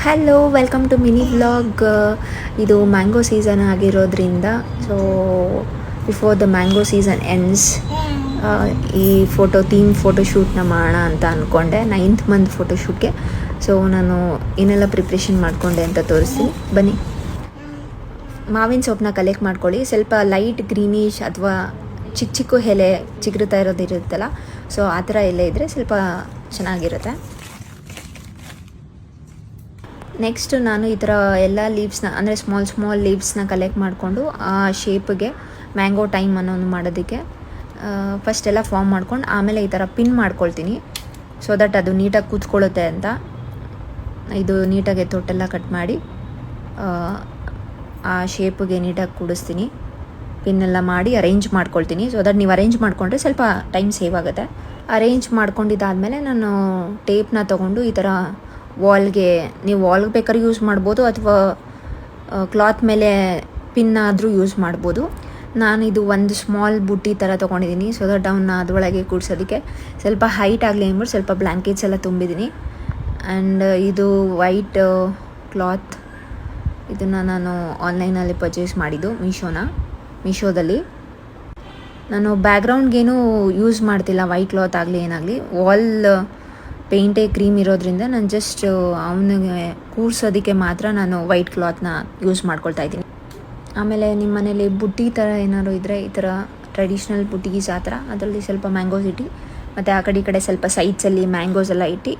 Hello, welcome to mini vlog. ಇದು mango season ಆಗಿರೋದ್ರಿಂದ so before the mango season ends ಈ theme ಫೋಟೋಶೂಟ್ನ ಮಾಡೋಣ ಅಂತ ಅಂದ್ಕೊಂಡೆ 9th ಮಂತ್ ಫೋಟೋಶೂಟ್ಗೆ. ಸೊ ನಾನು ಏನೆಲ್ಲ ಪ್ರಿಪ್ರೇಷನ್ ಮಾಡಿಕೊಂಡೆ ಅಂತ ತೋರಿಸ್ತೀನಿ ಬನ್ನಿ. ಮಾವಿನ ಸೊಪ್ಪನ್ನ ಕಲೆಕ್ಟ್ ಮಾಡ್ಕೊಳ್ಳಿ. ಸ್ವಲ್ಪ ಲೈಟ್ ಗ್ರೀನಿಶ್ ಅಥವಾ ಚಿಕ್ಕ ಚಿಕ್ಕ ಎಲೆ ಚಿಗುರುತ್ತಾ ಇರೋದಿರುತ್ತಲ್ಲ, ಸೊ ಆ ಥರ ಎಲೆ ಇದ್ದರೆ ಸ್ವಲ್ಪ ಚೆನ್ನಾಗಿರುತ್ತೆ. ನೆಕ್ಸ್ಟು ನಾನು ಈ ಥರ ಎಲ್ಲ ಲೀವ್ಸ್ನ ಅಂದರೆ ಸ್ಮಾಲ್ ಲೀವ್ಸ್ನ ಕಲೆಕ್ಟ್ ಮಾಡಿಕೊಂಡು ಆ ಶೇಪ್ಗೆ ಮ್ಯಾಂಗೋ ಟೈಮ್ ಅನ್ನೋದು ಮಾಡೋದಕ್ಕೆ ಫಸ್ಟ್ ಎಲ್ಲ ಫಾರ್ಮ್ ಮಾಡ್ಕೊಂಡು ಆಮೇಲೆ ಈ ಥರ ಪಿನ್ ಮಾಡ್ಕೊಳ್ತೀನಿ, ಸೊ ದಟ್ ಅದು ನೀಟಾಗಿ ಕೂತ್ಕೊಳ್ಳುತ್ತೆ ಅಂತ. ಇದು ನೀಟಾಗಿ ತೊಟ್ಟೆಲ್ಲ ಕಟ್ ಮಾಡಿ ಆ ಶೇಪ್ಗೆ ನೀಟಾಗಿ ಕೂಡಿಸ್ತೀನಿ. ಪಿನ್ನೆಲ್ಲ ಮಾಡಿ ಅರೇಂಜ್ ಮಾಡ್ಕೊಳ್ತೀನಿ, ಸೊ ದಟ್ ನೀವು ಅರೇಂಜ್ ಮಾಡಿಕೊಂಡ್ರೆ ಸ್ವಲ್ಪ ಟೈಮ್ ಸೇವ್ ಆಗುತ್ತೆ. ಅರೇಂಜ್ ಮಾಡ್ಕೊಂಡಿದ್ದಾದಮೇಲೆ ನಾನು ಟೇಪ್ನ ತೊಗೊಂಡು ಈ ಥರ ವಾಲ್ಗೆ ಬೇಕಾದ್ರೆ ಯೂಸ್ ಮಾಡ್ಬೋದು ಅಥವಾ ಕ್ಲಾತ್ ಮೇಲೆ ಪಿನ್ ಆದರೂ ಯೂಸ್ ಮಾಡ್ಬೋದು. ನಾನು ಇದು ಒಂದು ಸ್ಮಾಲ್ ಬುಟ್ಟಿ ಥರ ತೊಗೊಂಡಿದ್ದೀನಿ, ಸೊ ದಟ್ ಅವನ್ನ ಅದರೊಳಗೆ ಕೂಡ್ಸೋದಕ್ಕೆ ಸ್ವಲ್ಪ ಹೈಟ್ ಆಗಲಿ ಅಂದ್ಬಿಟ್ಟು ಸ್ವಲ್ಪ ಬ್ಲ್ಯಾಂಕೆಟ್ಸ್ ಎಲ್ಲ ತುಂಬಿದ್ದೀನಿ. ಆ್ಯಂಡ್ ಇದು ವೈಟ್ ಕ್ಲಾತ್, ಇದನ್ನು ನಾನು ಆನ್ಲೈನಲ್ಲಿ ಪರ್ಚೇಸ್ ಮಾಡಿದ್ದು ಮೀಶೋದಲ್ಲಿ. ನಾನು ಬ್ಯಾಕ್ಗ್ರೌಂಡ್ಗೇನು ಯೂಸ್ ಮಾಡ್ತಿಲ್ಲ, ವೈಟ್ ಕ್ಲಾತ್ ಆಗಲಿ ಏನಾಗಲಿ. ವಾಲ್ ಪೇಂಟೇ ಕ್ರೀಮ್ ಇರೋದ್ರಿಂದ ನಾನು ಜಸ್ಟ್ ಅವನಿಗೆ ಕೂರ್ಸೋದಕ್ಕೆ ಮಾತ್ರ ನಾನು ವೈಟ್ ಕ್ಲಾತ್ನ ಯೂಸ್ ಮಾಡ್ಕೊಳ್ತಾ ಇದ್ದೀನಿ. ಆಮೇಲೆ ನಿಮ್ಮ ಮನೇಲಿ ಬುಟ್ಟಿ ಥರ ಏನಾದ್ರು ಇದ್ದರೆ ಈ ಥರ ಟ್ರೆಡಿಷ್ನಲ್ ಬುಟ್ಟೀಸ್ ಆ ಥರ ಅದರಲ್ಲಿ ಸ್ವಲ್ಪ ಮ್ಯಾಂಗೋಸ್ ಇಟ್ಟು ಮತ್ತು ಆ ಕಡೆ ಈ ಕಡೆ ಸ್ವಲ್ಪ ಸೈಡ್ಸಲ್ಲಿ ಮ್ಯಾಂಗೋಸ್ ಎಲ್ಲ ಇಟ್ಟು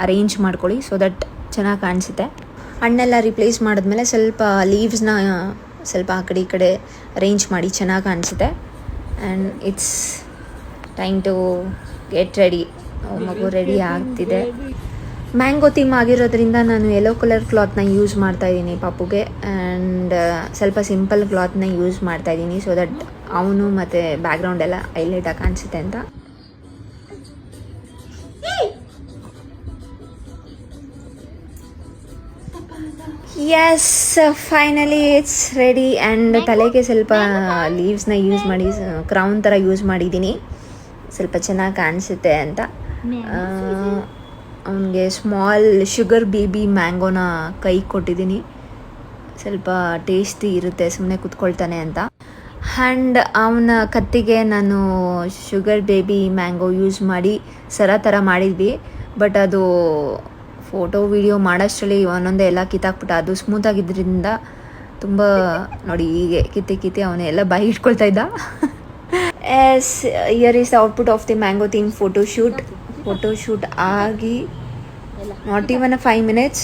ಅರೇಂಜ್ ಮಾಡ್ಕೊಳ್ಳಿ, ಸೊ ದಟ್ ಚೆನ್ನಾಗಿ ಕಾಣಿಸುತ್ತೆ. ಹಣ್ಣೆಲ್ಲ ರಿಪ್ಲೇಸ್ ಮಾಡಿದ್ಮೇಲೆ ಸ್ವಲ್ಪ ಲೀವ್ಸ್ನ ಸ್ವಲ್ಪ ಆ ಕಡೆ ಈ ಕಡೆ ಅರೇಂಜ್ ಮಾಡಿ ಚೆನ್ನಾಗಿ ಕಾಣಿಸುತ್ತೆ. And it's time to get ready. ಮಗು ರೆಡಿ ಆಗ್ತಿದೆ. ಮ್ಯಾಂಗೋ ಥೀಮ್ ಆಗಿರೋದ್ರಿಂದ ನಾನು ಯೆಲ್ಲೋ ಕಲರ್ ಕ್ಲಾತ್ನ ಯೂಸ್ ಮಾಡ್ತಾಯಿದ್ದೀನಿ ಪಾಪುಗೆ. ಆ್ಯಂಡ್ ಸ್ವಲ್ಪ ಸಿಂಪಲ್ ಕ್ಲಾತ್ನ ಯೂಸ್ ಮಾಡ್ತಾಯಿದ್ದೀನಿ, ಸೊ ದಟ್ ಅವನು ಮತ್ತು ಬ್ಯಾಕ್ಗ್ರೌಂಡ್ ಎಲ್ಲ ಹೈಲೈಟಾಗಿ ಕಾಣಿಸುತ್ತೆ ಅಂತ. Yes, finally it's ready. And ತಲೆಗೆ ಸ್ವಲ್ಪ ಲೀವ್ಸ್ನ ಯೂಸ್ ಮಾಡಿ ಕ್ರೌನ್ ಥರ ಯೂಸ್ ಮಾಡಿದ್ದೀನಿ, ಸ್ವಲ್ಪ ಚೆನ್ನಾಗಿ ಕಾಣಿಸುತ್ತೆ ಅಂತ. ಅವನಿಗೆ ಸ್ಮಾಲ್ ಶುಗರ್ ಬೇಬಿ ಮ್ಯಾಂಗೋನ ಕೈ ಕೊಟ್ಟಿದ್ದೀನಿ, ಸ್ವಲ್ಪ ಟೇಸ್ಟಿ ಇರುತ್ತೆ, ಸುಮ್ಮನೆ ಕೂತ್ಕೊಳ್ತಾನೆ ಅಂತ. ಆ್ಯಂಡ್ ಅವನ ಕತ್ತಿಗೆ ನಾನು ಶುಗರ್ ಬೇಬಿ ಮ್ಯಾಂಗೋ ಯೂಸ್ ಮಾಡಿ ಸರ ಥರ ಮಾಡಿದ್ವಿ, ಬಟ್ ಅದು ಫೋಟೋ ವಿಡಿಯೋ ಮಾಡೋಷ್ಟರಲ್ಲಿ ಒಂದೊಂದೇ ಎಲ್ಲ ಕಿತ್ತಾಕ್ಬಿಟ್ಟು ಅದು ಸ್ಮೂತಾಗಿದ್ದರಿಂದ ತುಂಬ ನೋಡಿ ಹೀಗೆ ಕಿತ್ತಿ ಅವನೆಲ್ಲ ಬಾಯಿ ಇಟ್ಕೊಳ್ತಾ ಇದ್ದ. Yes, here is the output of the mango theme photoshoot ಆಗಿ ನಾಟ್ ಈವನ್ 5 minutes